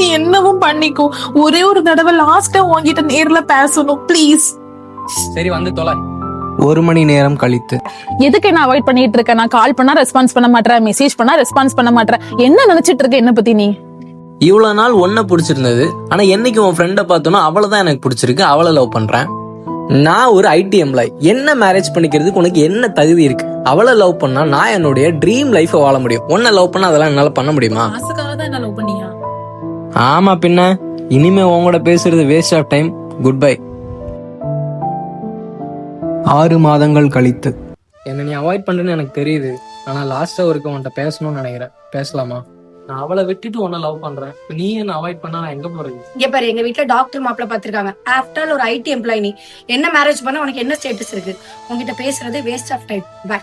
நீ என்னவும் பண்ணிக்கோ. ஒரே ஒரு தடவை லாஸ்டா உன்கிட்ட நேர்ல பேசணும் ப்ளீஸ். சரி வந்து தொலை. 1 மணி நேரம் கழித்து. எதுக்கு என்ன அவாய்ட் பண்ணிட்டு இருக்க? நான் கால் பண்ணா ரெஸ்பான்ஸ் பண்ண மாட்டேன், மெசேஜ் பண்ணா ரெஸ்பான்ஸ் பண்ண மாட்டேன். என்ன நினைச்சிட்டு இருக்க என்ன பத்தி நீ? இவ்வளவு நாள் ஒன்ன பிடிச்சிருந்தது, ஆனா என்னைக்கு உன் ஃப்ரெண்ட பார்த்தோன்னா அவளதான் எனக்கு பிடிச்சிருக்கு, அவளை லவ் பண்றேன். நான் ஒரு ஐடி எம்ப்ளாய், என்ன மேரேஜ் பண்ணிக்கிறதுக்கு உனக்கு என்ன தகுதி இருக்கு? அவளை லவ் பண்ணா நான் என்னுடைய ட்ரீம் லைஃபை வாழ முடியும். உன்னை லவ் பண்ணா அதெல்லாம் என்னால பண்ண முடியுமா? என்ன லவ் பண்ணியா? ஆமா பின்ன. இனிமே உங்களோட பேசுறது waste of time. Good bye. 6 மாதங்கள் கழித்து. என்ன நீ அவாய்ட் பண்றேன்னு எனக்கு தெரியுது, ஆனா லாஸ்டா ஒருக்க உன்கிட்ட பேசணும்னு நினைக்கிறேன். பேசலாமா? நான் அவளை விட்டுட்டு உன்னை லவ் பண்றேன். நீ என்ன அவாய்ட் பண்ணா நான் எங்க போறது? இங்க பாரு, எங்க வீட்டுல டாக்டர் மாப்பிள்ள பாத்துருக்காங்க. ஆஃப்டர் ஒரு ஐடி எம்ப்ளாய், நீ என்ன மேரேஜ் பண்ண உனக்கு என்ன ஸ்டேட்டஸ் இருக்கு? உங்ககிட்ட பேசுறது வேஸ்ட் ஆஃப் டைம். பை.